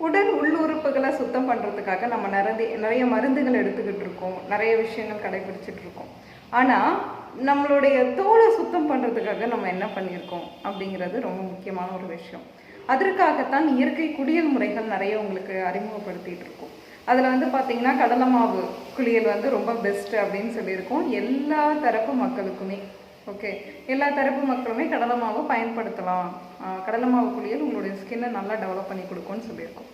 உடல் உள்ளுறுப்புகளை சுத்தம் பண்ணுறதுக்காக நம்ம நிறைய மருந்துகள் எடுத்துக்கிட்டு இருக்கோம், நிறைய விஷயங்கள் கடைபிடிச்சிட்டு இருக்கோம். ஆனால் நம்மளுடைய தோலை சுத்தம் பண்ணுறதுக்காக நம்ம என்ன பண்ணியிருக்கோம் அப்படிங்கிறது ரொம்ப முக்கியமான ஒரு விஷயம். அதற்காகத்தான் இயற்கை குளியல் முறைகள் நிறைய உங்களுக்கு அறிமுகப்படுத்திகிட்டு இருக்கோம். அதில் வந்து பார்த்திங்கன்னா கடலை மாவு குளியல் வந்து ரொம்ப பெஸ்ட்டு அப்படின்னு சொல்லியிருக்கோம் எல்லா தரப்பு மக்களுக்குமே. ஓகே, எல்லா தரப்பு மக்களுமே கடலை மாவு பயன்படுத்தலாம். கடலை மாவு குளியல் உங்களுடைய ஸ்கின்னை நல்லா டெவலப் பண்ணி கொடுக்கும்னு சொல்லியிருக்கோம்.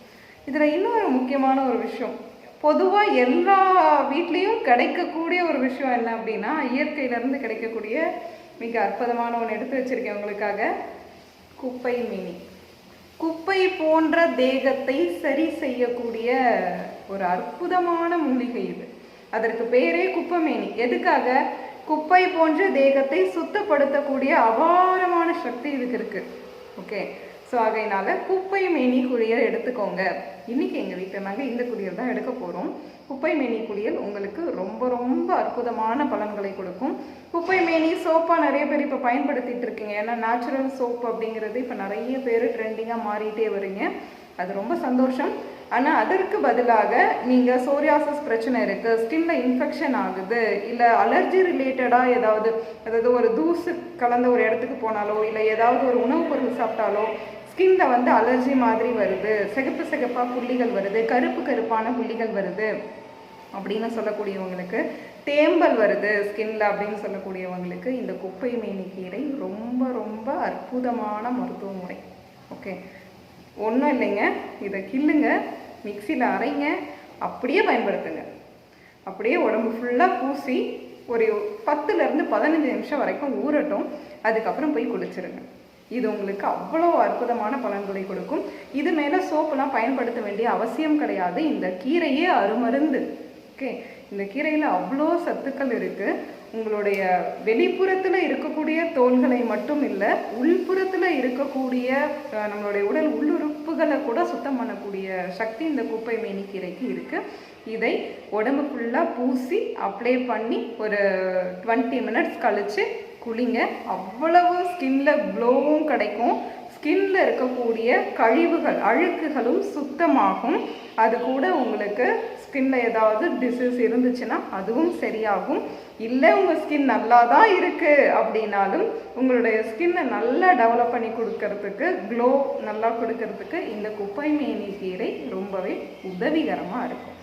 இதில் இன்னொரு முக்கியமான ஒரு விஷயம், பொதுவாக எல்லா வீட்லேயும் கிடைக்கக்கூடிய ஒரு விஷயம் என்ன அப்படின்னா, இயற்கையிலேருந்து கிடைக்கக்கூடிய மிக அற்புதமான ஒன்று எடுத்து வச்சுருக்கேன் உங்களுக்காக. குப்பை மேனி. குப்பை போன்ற தேகத்தை சரி செய்யக்கூடிய ஒரு அற்புதமான மூலிகை இது. அதற்கு பேரே குப்பைமேனி. எதுக்காக? குப்பை போன்ற தேகத்தை சுத்தப்படுத்தக்கூடிய அபாரமான சக்தி இதுக்கு இருக்கு. ஓகே, ஸோ ஆகையினால குப்பை மேனி குளியல் எடுத்துக்கோங்க. இன்னைக்கு எங்கள் வீட்டில் நாங்கள் இந்த குளியல் தான் எடுக்க போகிறோம். குப்பை மேனி குளியல் உங்களுக்கு ரொம்ப ரொம்ப அற்புதமான பலன்களை கொடுக்கும். குப்பை மேனி சோப்பாக நிறைய பேர் இப்போ பயன்படுத்திட்டு இருக்கீங்க. ஏன்னா நேச்சுரல் சோப் அப்படிங்கிறது இப்போ நிறைய பேர் ட்ரெண்டிங்காக மாறிட்டே வரீங்க. அது ரொம்ப சந்தோஷம். ஆனால் அதற்கு பதிலாக நீங்கள் சோரியாசிஸ் பிரச்சனை இருக்குது, ஸ்கின்னில் இன்ஃபெக்ஷன் ஆகுது, இல்லை அலர்ஜி ரிலேட்டடாக அதாவது ஒரு தூசு கலந்த ஒரு இடத்துக்கு போனாலோ, இல்லை ஏதாவது ஒரு உணவுப் பொருள் சாப்பிட்டாலோ ஸ்கின்ல வந்து அலர்ஜி மாதிரி வருது, சிகப்பு சிகப்பாக புள்ளிகள் வருது, கருப்பு கருப்பான புள்ளிகள் வருது அப்படின்னு சொல்லக்கூடியவங்களுக்கு, தேம்பல் வருது ஸ்கின்ல அப்படின்னு சொல்லக்கூடியவங்களுக்கு இந்த குப்பை மேனி கீரை ரொம்ப ரொம்ப அற்புதமான மருத்துவ முறை. ஓகே, ஒன்றும் இல்லைங்க, இதை கிள்ளுங்க, மிக்சியில் அரைங்க, அப்படியே பயன்படுத்துங்க. அப்படியே உடம்பு ஃபுல்லாக பூசி ஒரு 10லேருந்து 15 நிமிஷம் வரைக்கும் ஊறட்டும். அதுக்கப்புறம் போய் குளிச்சிருங்க. இது உங்களுக்கு அவ்வளோ அற்புதமான பலன்களை கொடுக்கும். இது மேலே சோப்பெல்லாம் பயன்படுத்த வேண்டிய அவசியம் கிடையாது. இந்த கீரையே அருமருந்து. ஓகே, இந்த கீரையில் அவ்வளோ சத்துக்கள் இருக்குது. உங்களுடைய வெளிப்புறத்தில் இருக்கக்கூடிய தோள்களை மட்டும் இல்லை, உள்புறத்தில் இருக்கக்கூடிய நம்மளுடைய உடல் உள்ளுறுப்புகளை கூட சுத்தம் பண்ணக்கூடிய சக்தி இந்த குப்பை மேனி கீரைக்கு இருக்குது. இதை உடம்பு ஃபுல்லாக பூசி அப்ளை பண்ணி ஒரு 20 மினிட்ஸ் கழித்து குளிங்க. அவ்வளவு ஸ்கின்ல க்ளோவும் கிடைக்கும். ஸ்கின்ல இருக்கக்கூடிய கழிவுகள் அழுக்குகளும் சுத்தமாகும். அது கூட உங்களுக்கு ஸ்கின்ல ஏதாவது டிசீஸ் இருந்துச்சுன்னா அதுவும் சரியாகும். இல்லை உங்கள் ஸ்கின் நல்லா தான் இருக்குது அப்படின்னாலும் உங்களுடைய ஸ்கின்னை நல்லா டெவலப் பண்ணி கொடுக்கறதுக்கு, க்ளோ நல்லா கொடுக்கறதுக்கு இந்த குப்பை மேனி கீரை ரொம்பவே உதவிகரமாக இருக்கும்.